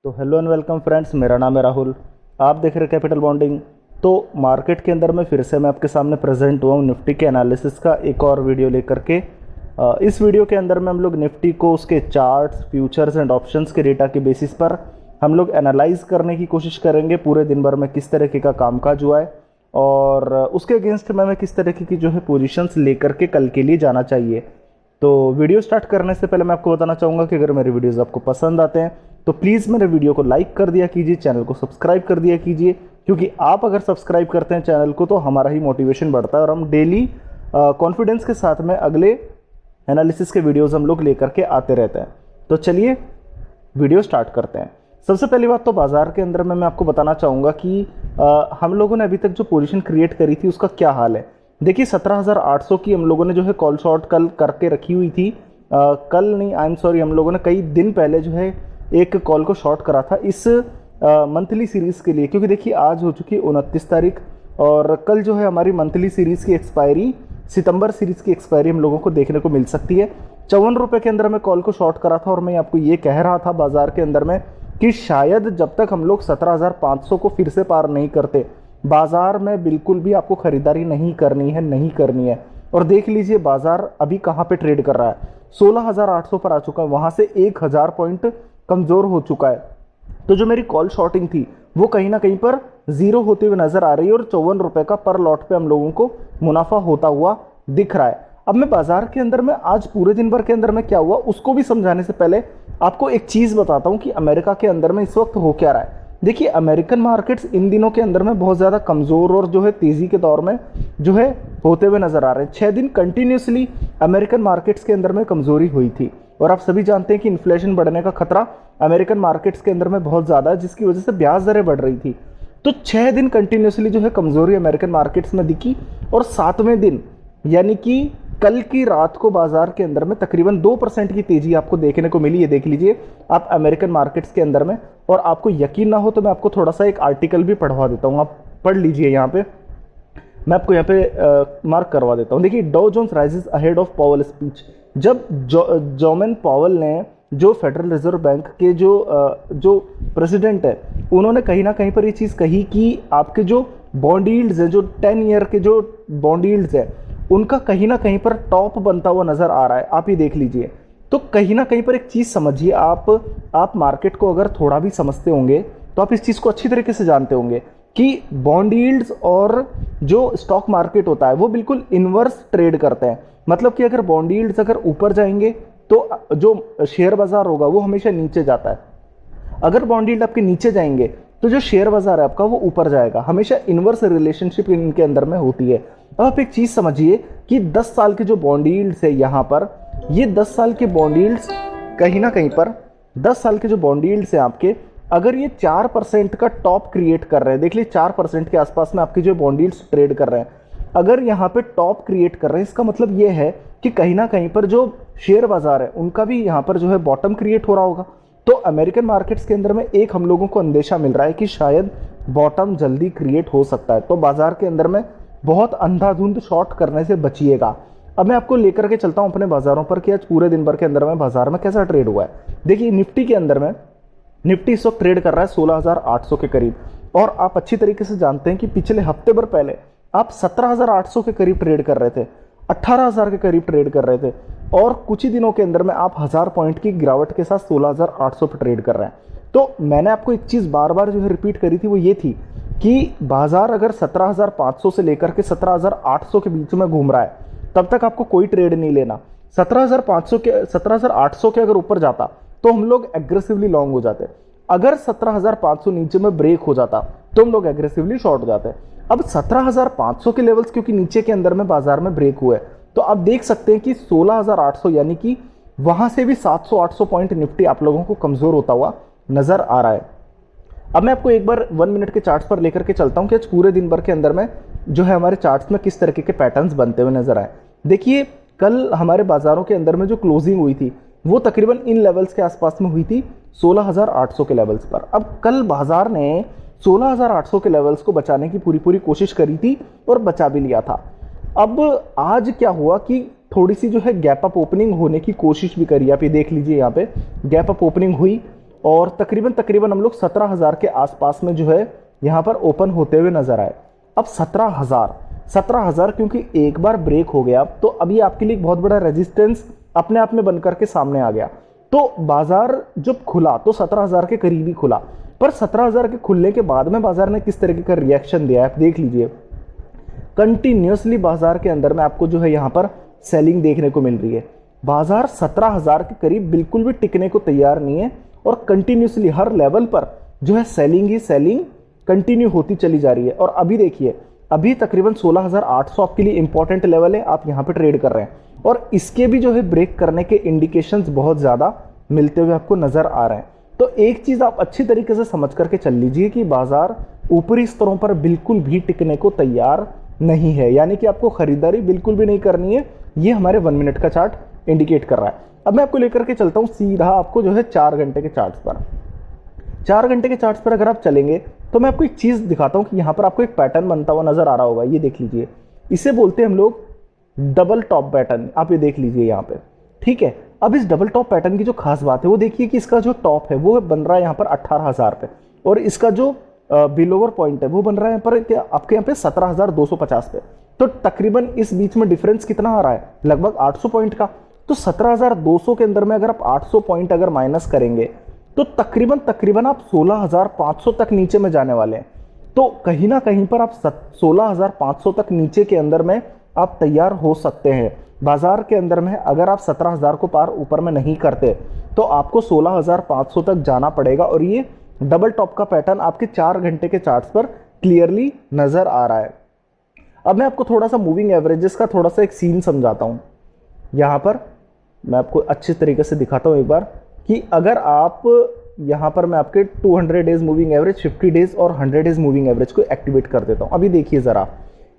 तो hello and welcome friends, मेरा नाम है राहुल। आप देख रहे हैं कैपिटल बॉन्डिंग। तो मार्केट के अंदर में फिर से मैं आपके सामने प्रेजेंट हुआ हूँ निफ्टी के एनालिसिस का एक और वीडियो लेकर के। इस वीडियो के अंदर में हम लोग निफ्टी को उसके चार्ट्स, फ्यूचर्स एंड ऑप्शंस के डेटा के बेसिस पर हम लोग एनालाइज करने की कोशिश करेंगे पूरे दिन भर में किस तरीके का कामकाज हुआ है और उसके अगेंस्ट में किस तरीके की जो है पोजीशंस लेकर के कल के लिए जाना चाहिए। तो वीडियो स्टार्ट करने से पहले मैं आपको बताना चाहूँगा कि अगर मेरे वीडियोज़ आपको पसंद आते हैं तो प्लीज़ मेरे वीडियो को लाइक कर दिया कीजिए, चैनल को सब्सक्राइब कर दिया कीजिए, क्योंकि आप अगर सब्सक्राइब करते हैं चैनल को तो हमारा ही मोटिवेशन बढ़ता है और हम डेली कॉन्फिडेंस के साथ में अगले एनालिसिस के वीडियोज़ हम लोग लेकर के आते रहते हैं। तो चलिए वीडियो स्टार्ट करते हैं। सबसे पहली बात तो बाजार के अंदर में मैं आपको बताना चाहूँगा कि हम लोगों ने अभी तक जो पोजीशन क्रिएट करी थी उसका क्या हाल है। देखिए 17,800 की हम लोगों ने जो है कॉल शॉर्ट कल करके रखी हुई थी। कल नहीं, आई एम सॉरी, हम लोगों ने कई दिन पहले जो है एक कॉल को शॉर्ट करा था इस मंथली सीरीज़ के लिए, क्योंकि देखिए आज हो चुकी 29 तारीख और कल जो है हमारी मंथली सीरीज़ की एक्सपायरी, सितंबर सीरीज़ की एक्सपायरी हम लोगों को देखने को मिल सकती है। 54 रुपये के अंदर मैं कॉल को शॉर्ट करा था और मैं आपको ये कह रहा था बाजार के अंदर में कि शायद जब तक हम लोग 17,500 को फिर से पार नहीं करते, बाजार में बिल्कुल भी आपको खरीदारी नहीं करनी है। और देख लीजिए बाजार अभी कहाँ पे ट्रेड कर रहा है, 16,800 पर आ चुका है, वहाँ से 1,000 पॉइंट कमज़ोर हो चुका है। तो जो मेरी कॉल शॉर्टिंग थी वो कहीं ना कहीं पर जीरो होते हुए नजर आ रही है और 54 रुपये का पर लॉट पे हम लोगों को मुनाफा होता हुआ दिख रहा है। अब मैं बाजार के अंदर में आज पूरे दिन भर के अंदर में क्या हुआ उसको भी समझाने से पहले आपको एक चीज़ बताता हूँ कि अमेरिका के अंदर में इस वक्त हो क्या रहा है। देखिए अमेरिकन मार्केट्स इन दिनों के अंदर में बहुत ज़्यादा कमज़ोर और जो है तेज़ी के दौर में जो है होते हुए नज़र आ रहे हैं। 6 दिन कंटिन्यूसली अमेरिकन मार्केट्स के अंदर में कमज़ोरी हुई थी और आप सभी जानते हैं कि इन्फ्लेशन बढ़ने का खतरा अमेरिकन मार्केट्स के अंदर में बहुत ज़्यादा है, जिसकी वजह से ब्याज दरें बढ़ रही थी। तो 6 दिन कंटिन्यूसली जो है कमज़ोरी अमेरिकन मार्केट्स में दिखी और 7वें दिन यानी कि कल की रात को बाजार के अंदर में तकरीबन 2% की तेजी आपको देखने को मिली। ये देख लीजिए आप अमेरिकन मार्केट्स के अंदर में, और आपको यकीन ना हो तो मैं आपको थोड़ा सा एक आर्टिकल भी पढ़वा देता हूँ, आप पढ़ लीजिए। यहाँ पे मैं आपको यहाँ पे मार्क करवा देता हूँ। देखिए Dow Jones rises ahead of Powell speech. जब जोमेन पावेल ने, जो फेडरल रिजर्व बैंक के जो प्रेसिडेंट है, उन्होंने कहीं ना कहीं पर ये चीज़ कही कि आपके जो बॉन्ड यील्ड्स है, जो 10 ईयर के जो बॉन्ड यील्ड्स है, उनका कहीं ना कहीं पर टॉप बनता हुआ नजर आ रहा है। आप ये देख लीजिए। तो कहीं ना कहीं पर एक चीज़ समझिए, आप मार्केट को अगर थोड़ा भी समझते होंगे तो आप इस चीज़ को अच्छी तरीके से जानते होंगे कि बॉन्ड यील्ड्स और जो स्टॉक मार्केट होता है वो बिल्कुल इनवर्स ट्रेड करते हैं। मतलब कि अगर बॉन्ड यील्ड्स अगर ऊपर जाएंगे तो जो शेयर बाजार होगा वो हमेशा नीचे जाता है। अगर बॉन्ड यील्ड आपके नीचे जाएंगे तो जो शेयर बाजार है आपका वो ऊपर जाएगा। हमेशा इनवर्स रिलेशनशिप इनके अंदर में होती है। अब आप एक चीज समझिए कि 10 साल के जो बॉन्ड यील्ड्स है यहाँ पर, ये 10 साल के बॉन्ड यील्ड्स कहीं ना कहीं पर 10 साल के जो बॉन्ड यील्ड्स है आपके, अगर ये 4% का टॉप क्रिएट कर रहे हैं, देख लीजिए 4% के आसपास में आपके जो बॉन्ड यील्ड्स ट्रेड कर रहे हैं, अगर यहाँ पे टॉप क्रिएट कर रहे हैं, इसका मतलब ये है कि कहीं ना कहीं पर जो शेयर बाजार है उनका भी यहाँ पर जो है बॉटम क्रिएट हो रहा होगा। तो अमेरिकन मार्केट्स के अंदर में एक हम लोगों को अंदेशा मिल रहा है कि शायद बॉटम जल्दी क्रिएट हो सकता है। तो बाजार के अंदर में बहुत अंधाधुंध शॉर्ट करने से बचिएगा। अब मैं आपको लेकर के चलता हूं अपने बाजारों पर कि आज पूरे दिन भर के अंदर में बाजार में कैसा ट्रेड हुआ है। देखिए निफ्टी के अंदर में, निफ्टी इस वक्त ट्रेड कर रहा है 16,800 के करीब, और आप अच्छी तरीके से जानते हैं कि पिछले हफ्ते भर पहले आप 17,800 के करीब ट्रेड कर रहे थे, 18,000 के करीब ट्रेड कर रहे थे, और कुछ ही दिनों के अंदर में आप 1000 पॉइंट की गिरावट के साथ 16,800 पर ट्रेड कर रहे हैं। तो मैंने आपको एक चीज़ बार बार जो है रिपीट करी थी, वो ये थी कि बाजार अगर 17,500 से लेकर के 17,800 के बीच में घूम रहा है तब तक आपको कोई ट्रेड नहीं लेना। 17,800 के अगर ऊपर जाता तो हम लोग एग्रेसिवली लॉन्ग हो जाते। अगर 17,500 नीचे में ब्रेक हो जाता तो हम लोग एग्रेसिवली शॉर्ट हो जाते। अब 17,500 के लेवल्स क्योंकि नीचे के अंदर में बाजार में ब्रेक हुए, तो आप देख सकते हैं कि 16,800 यानी कि वहां से भी 700-800 पॉइंट निफ्टी आप लोगों को कमजोर होता हुआ नजर आ रहा है। अब मैं आपको एक बार 1 मिनट के चार्ट्स पर लेकर के चलता हूं कि आज पूरे दिन भर के अंदर में जो है हमारे चार्ट्स में किस तरीके के पैटर्न्स बनते हुए नजर आए। देखिए कल हमारे बाजारों के अंदर में जो क्लोजिंग हुई थी वो तकरीबन इन लेवल्स के आसपास में हुई थी, 16,800 के लेवल्स पर। अब कल बाजार ने 16,800 के लेवल्स को बचाने की पूरी कोशिश करी थी और बचा भी लिया था। अब आज क्या हुआ कि थोड़ी सी जो है गैप अप ओपनिंग होने की कोशिश भी करी। आप ये देख लीजिए, यहाँ पे गैप अप ओपनिंग हुई और तकरीबन तकरीबन हम लोग 17,000 के आसपास में जो है यहाँ पर ओपन होते हुए नजर आए। अब 17,000 क्योंकि एक बार ब्रेक हो गया तो अभी आपके लिए एक बहुत बड़ा रेजिस्टेंस अपने आप में बनकर के सामने आ गया। तो बाजार जब खुला तो 17,000 के करीब ही खुला, पर 17,000 के खुलने के बाद में बाजार ने किस तरीके का रिएक्शन दिया है आप देख लीजिए। कंटिन्यूसली बाजार के अंदर में आपको जो है यहाँ पर सेलिंग देखने को मिल रही है। बाजार 17,000 के करीब बिल्कुल भी टिकने को तैयार नहीं है और कंटिन्यूसली हर लेवल पर जो है सेलिंग ही सेलिंग कंटिन्यू होती चली जा रही है। और अभी देखिए, अभी तकरीबन 16,800 आपके लिए इंपॉर्टेंट लेवल है, आप यहाँ पे ट्रेड कर रहे हैं और इसके भी जो है ब्रेक करने के इंडिकेशंस बहुत ज़्यादा मिलते हुए आपको नजर आ रहे हैं। तो एक चीज़ आप अच्छी तरीके से समझ करके चल लीजिए कि बाजार ऊपरी स्तरों पर बिल्कुल भी टिकने को तैयार नहीं है, यानी कि आपको खरीदारी बिल्कुल भी नहीं करनी है। ये हमारे 1 मिनट का चार्ट इंडिकेट कर रहा है। अब मैं आपको लेकर के चलता हूँ सीधा आपको जो है 4 घंटे के चार्ट्स पर। 4 घंटे के चार्ट्स पर अगर आप चलेंगे तो मैं आपको एक चीज़ दिखाता हूँ कि यहाँ पर आपको एक पैटर्न बनता हुआ नजर आ रहा होगा। ये देख लीजिए, इसे बोलते हैं हम लोग डबल टॉप पैटर्न। आप ये देख लीजिए यहाँ पे, ठीक है। अब इस डबल टॉप पैटर्न की जो खास बात है वो देखिए कि इसका जो टॉप है वो बन रहा है यहाँ पर 18,000 पे और इसका जो बिलोवर पॉइंट है वो बन रहा है यहाँ पर आपके यहाँ पे 17,250 पे। तो तकरीबन इस बीच में डिफरेंस कितना आ रहा है, लगभग 800 पॉइंट का। तो 17,200 के अंदर में अगर आप 800 पॉइंट अगर माइनस करेंगे तो तकरीबन तकरीबन आप 16,500 तक नीचे में जाने वाले हैं। तो कहीं ना कहीं पर आप 16,500 तक नीचे के अंदर में आप तैयार हो सकते हैं। बाजार के अंदर में अगर आप 17,000 को पार ऊपर में नहीं करते तो आपको 16,500 तक जाना पड़ेगा और ये डबल टॉप का पैटर्न आपके 4 घंटे के चार्ट्स पर क्लियरली नजर आ रहा है। अब मैं आपको थोड़ा सा मूविंग एवरेजेस का थोड़ा सा एक सीन समझाता हूं। यहां पर मैं आपको अच्छे तरीके से दिखाता हूं एक बार कि अगर आप यहां पर मैं आपके 200 डेज मूविंग एवरेज, 50 डेज और 100 डेज मूविंग एवरेज को एक्टिवेट कर देता हूं। अभी देखिए जरा,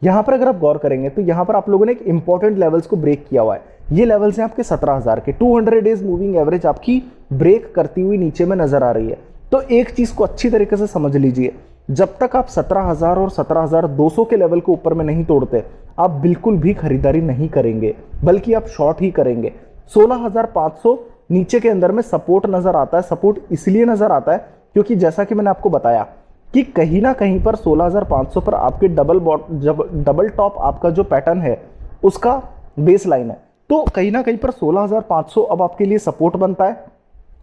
यहां पर अगर आप गौर करेंगे तो यहां पर आप लोगों ने एक इंपॉर्टेंट लेवल्स को ब्रेक किया हुआ है। ये लेवल्स हैं आपके 17,000 के। 200 डेज मूविंग एवरेज आपकी ब्रेक करती हुई नीचे में नजर आ रही है। तो एक चीज को अच्छी तरीके से समझ लीजिए, जब तक आप 17,000 और 17,200 के लेवल को ऊपर में नहीं तोड़ते आप बिल्कुल भी खरीदारी नहीं करेंगे, बल्कि आप शॉर्ट ही करेंगे। 16,500 नीचे के अंदर में सपोर्ट नजर आता है। सपोर्ट इसलिए नजर आता है क्योंकि जैसा कि मैंने आपको बताया कि कहीं ना कहीं पर 16,500 पर आपके डबल टॉप आपका जो पैटर्न है उसका बेस लाइन है। तो कहीं ना कहीं पर 16,500 अब आपके लिए सपोर्ट बनता है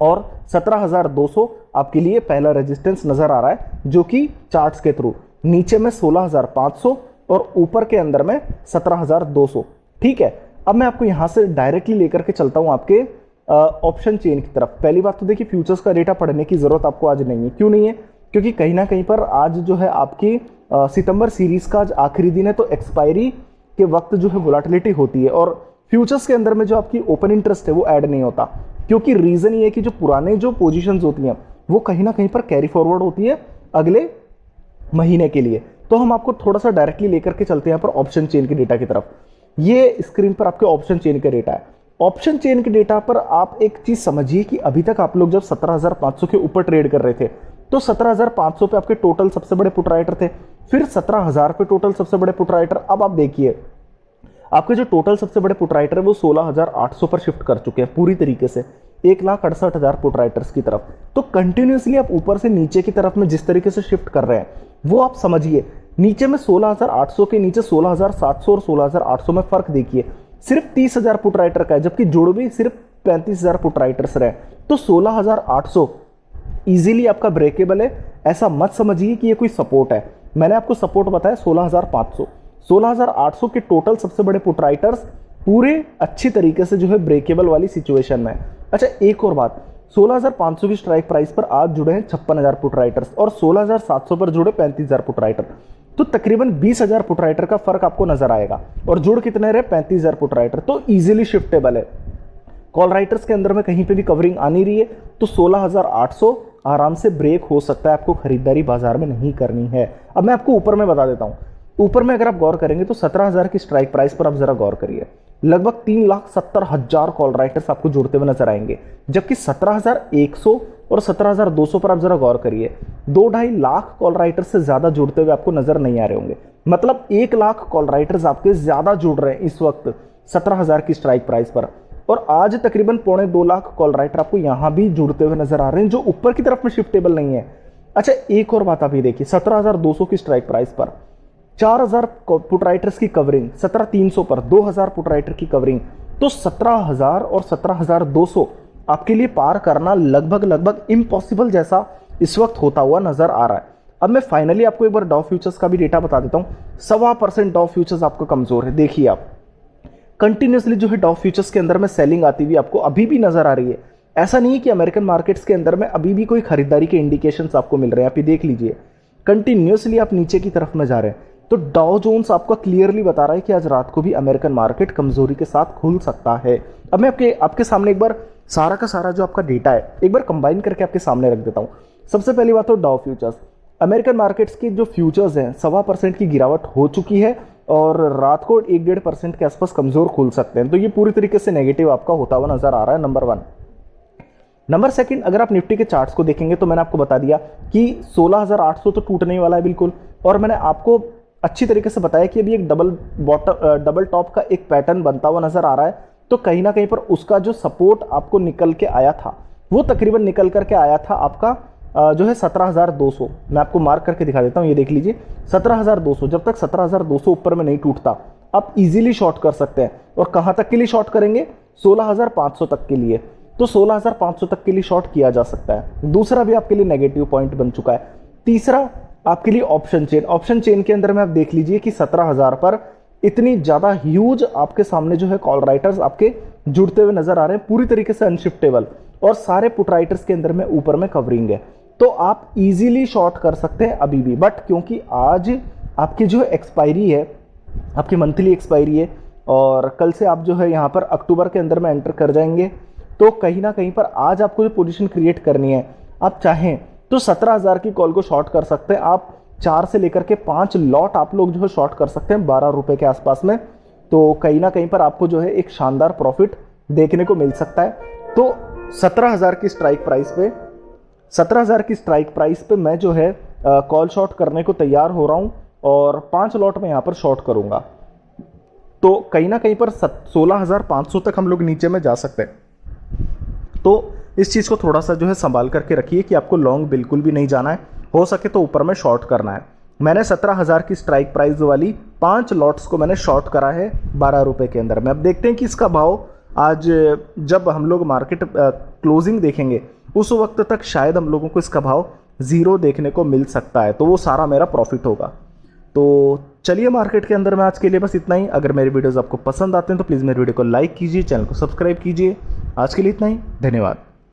और 17,200 आपके लिए पहला रेजिस्टेंस नजर आ रहा है, जो कि चार्ट्स के थ्रू नीचे में 16,500 और ऊपर के अंदर में 17,200। ठीक है, अब मैं आपको यहां से डायरेक्टली लेकर के चलता हूं आपके ऑप्शन चेन की तरफ। पहली बात तो देखिए, फ्यूचर्स का डेटा पढ़ने की जरूरत आपको आज नहीं है। क्यों नहीं है? क्योंकि कहीं ना कहीं पर आज जो है आपकी सितंबर सीरीज का आज आखिरी दिन है, तो एक्सपायरी के वक्त जो है वोलेटिलिटी होती है और फ्यूचर्स के अंदर में जो आपकी ओपन इंटरेस्ट है वो ऐड नहीं होता, क्योंकि रीजन ये है कि जो पुराने जो पोजीशंस होती हैं वो कहीं ना कहीं पर कैरी फॉरवर्ड होती है अगले महीने के लिए। तो हम आपको थोड़ा सा डायरेक्टली लेकर के चलते हैं यहाँ पर ऑप्शन चेन के डेटा की तरफ। ये स्क्रीन पर आपके ऑप्शन चेन का डेटा है। ऑप्शन चेन के डेटा पर आप एक चीज समझिए कि अभी तक आप लोग जब 17,500 के ऊपर ट्रेड कर रहे थे तो 17,500 पे आपके टोटल सबसे बड़े पुट राइटर थे, फिर 17,000 पे टोटल सबसे बड़े पुट राइटर। अब आप देखिए आपके जो टोटल सबसे बड़े पुट राइटर है वो 16,800 पर शिफ्ट कर चुके हैं पूरी तरीके से 1,68,000 पुट राइटर्स की तरफ। तो कंटिन्यूसली आप ऊपर से नीचे की तरफ में जिस तरीके से शिफ्ट कर रहे हैं वो आप समझिए। नीचे में 16,800 के नीचे 16,700 और 16,800 में फर्क देखिए, सिर्फ 30,000 पुट राइटर का है, जबकि जुड़ भी सिर्फ 35,000 पुट राइटर्स रहे। तो 16,800 इजीली आपका ब्रेकेबल है। ऐसा मत समझिए कि ये कोई सपोर्ट है। मैंने आपको सपोर्ट बताया 16,500। 16,800 के टोटल सबसे बड़े पुट राइटर्स पूरे अच्छी तरीके से जो है ब्रेकेबल वाली सिचुएशन में है। अच्छा, एक और बात, 16,500 की स्ट्राइक प्राइस पर आज जुड़े हैं 56,000 पुट राइटर्स और 16,700 पर जुड़े 35,000 पुट राइटर। तो तकरीबन 20,000 पुट राइटर का फर्क आपको नजर आएगा और जुड़ कितने रहे? 35,000 पुट राइटर। तो इजीली शिफ्टेबल है। कॉल राइटर्स के अंदर में कहीं पे भी कवरिंग आ नहीं रही है, तो 16,800 आराम से ब्रेक हो सकता है। आपको खरीदारी बाजार में नहीं करनी है। अब मैं आपको ऊपर में बता देता हूं। ऊपर में अगर आप गौर करेंगे तो 17,000 की स्ट्राइक प्राइस पर आप जरा गौर करिए, लगभग 3,70,000 कॉल राइटर्स आपको जुड़ते हुए नजर आएंगे, जबकि 17,100 और 17,200 पर आप जरा गौर करिए 2-2.5 लाख कॉल राइटर्स से ज्यादा जुड़ते हुए आपको नजर नहीं आ रहे होंगे। मतलब 1 लाख कॉल राइटर्स आपके ज्यादा जुड़ रहे हैं इस वक्त 17,000 की स्ट्राइक प्राइस पर। और आज तकरीबन 2.25 लाख कॉल राइटर आपको यहां भी जुड़ते हुए नजर आ रहे हैं, जो ऊपर की तरफ में शिफ्टेबल नहीं है। अच्छा, एक और बात अभी देखिए, 17,200 की स्ट्राइक प्राइस पर 4,000 पुट राइटर्स की कवरिंग, 17,300 पर 2,000 पुट राइटर की कवरिंग, तो 17,000 और 17,200 आपके लिए पार करना लगभग इम्पॉसिबल जैसा इस वक्त होता हुआ नजर आ रहा है। अब मैं फाइनली आपको एक बार डाउ फ्यूचर्स का भी डेटा बता देता हूं। 1.25% डाउ फ्यूचर्स आपका कमजोर है। देखिए आप कंटिन्यूसली जो है डाउ फ्यूचर्स के अंदर में सेलिंग आती हुई आपको अभी भी नजर आ रही है। ऐसा नहीं है कि अमेरिकन मार्केट्स के अंदर में अभी भी कोई खरीदारी के इंडिकेशंस आपको मिल रहे हैं। आप ये देख लीजिए, कंटिन्यूसली आप नीचे की तरफ में जा रहे हैं। तो डाउ जोन्स आपको क्लियरली बता रहा है कि आज रात को भी अमेरिकन मार्केट कमजोरी के साथ खुल सकता है। अब मैं आपके सामने एक बार सारा का सारा जो आपका डेटा है एक बार कंबाइन करके आपके सामने रख देता हूं। सबसे पहली बात तो डाउ फ्यूचर्स, अमेरिकन मार्केट्स की जो फ्यूचर्स हैं 1.25% की गिरावट हो चुकी है और रात को 1-1.5% के आसपास कमजोर खुल सकते हैं। तो ये पूरी तरीके से नेगेटिव आपका होता हुआ नजर आ रहा है, नंबर 1। नंबर 2, अगर आप निफ्टी के चार्ट्स को देखेंगे तो मैंने आपको बता दिया कि 16,800 तो टूटने ही वाला है बिल्कुल, और मैंने आपको अच्छी तरीके से बताया कि अभी एक डबल टॉप का एक पैटर्न बनता हुआ नजर आ रहा है। तो कहीं ना कहीं पर उसका जो सपोर्ट आपको निकल के आया था वो तकरीबन निकल करके आया था आपका जो है 17,200। मैं आपको मार्क करके दिखा देता हूं, ये देख लीजिए 17,200। जब तक 17,200 ऊपर में नहीं टूटता आप इजीली शॉर्ट कर सकते हैं। और कहां तक के लिए शॉर्ट करेंगे? 16,500 तक के लिए। तो 16,500 तक के लिए शॉर्ट किया जा सकता है। दूसरा भी आपके लिए नेगेटिव पॉइंट बन चुका है। तीसरा आपके लिए ऑप्शन चेन के अंदर में आप देख लीजिए कि 17,000 पर इतनी ज्यादा ह्यूज आपके सामने जो है कॉल राइटर्स आपके जुड़ते हुए नजर आ रहे हैं, पूरी तरीके से अनशिफ्टेबल, और सारे पुट राइटर्स के अंदर में ऊपर में कवरिंग है। तो आप इजीली शॉर्ट कर सकते हैं अभी भी, बट क्योंकि आज आपकी जो एक्सपायरी है, आपकी मंथली एक्सपायरी है, और कल से आप जो है यहाँ पर अक्टूबर के अंदर में एंटर कर जाएंगे, तो कहीं ना कहीं पर आज आपको जो पोजीशन क्रिएट करनी है, आप चाहें तो 17,000 की कॉल को शॉर्ट कर सकते हैं। आप 4 से लेकर के 5 लॉट आप लोग जो है शॉर्ट कर सकते हैं 12 रुपए के आसपास में। तो कहीं ना कहीं पर आपको जो है एक शानदार प्रॉफिट देखने को मिल सकता है। तो 17,000 की स्ट्राइक प्राइस पे मैं जो है कॉल शॉर्ट करने को तैयार हो रहा हूं, और 5 लॉट में यहां पर शॉर्ट करूंगा। तो कहीं ना कहीं पर 16,500 तक हम लोग नीचे में जा सकते हैं। तो इस चीज को थोड़ा सा जो है संभाल करके रखिए कि आपको लॉन्ग बिल्कुल भी नहीं जाना है, हो सके तो ऊपर में शॉर्ट करना है। मैंने 17,000 की स्ट्राइक प्राइस वाली 5 लॉट्स को मैंने शॉर्ट करा है 12 रुपए के अंदर में। अब देखते हैं कि इसका भाव आज जब हम लोग मार्केट क्लोजिंग देखेंगे उस वक्त तक शायद हम लोगों को इसका भाव 0 देखने को मिल सकता है, तो वो सारा मेरा प्रॉफिट होगा। तो चलिए, मार्केट के अंदर में आज के लिए बस इतना ही। अगर मेरे वीडियोस आपको पसंद आते हैं तो प्लीज़ मेरे वीडियो को लाइक कीजिए, चैनल को सब्सक्राइब कीजिए। आज के लिए इतना ही, धन्यवाद।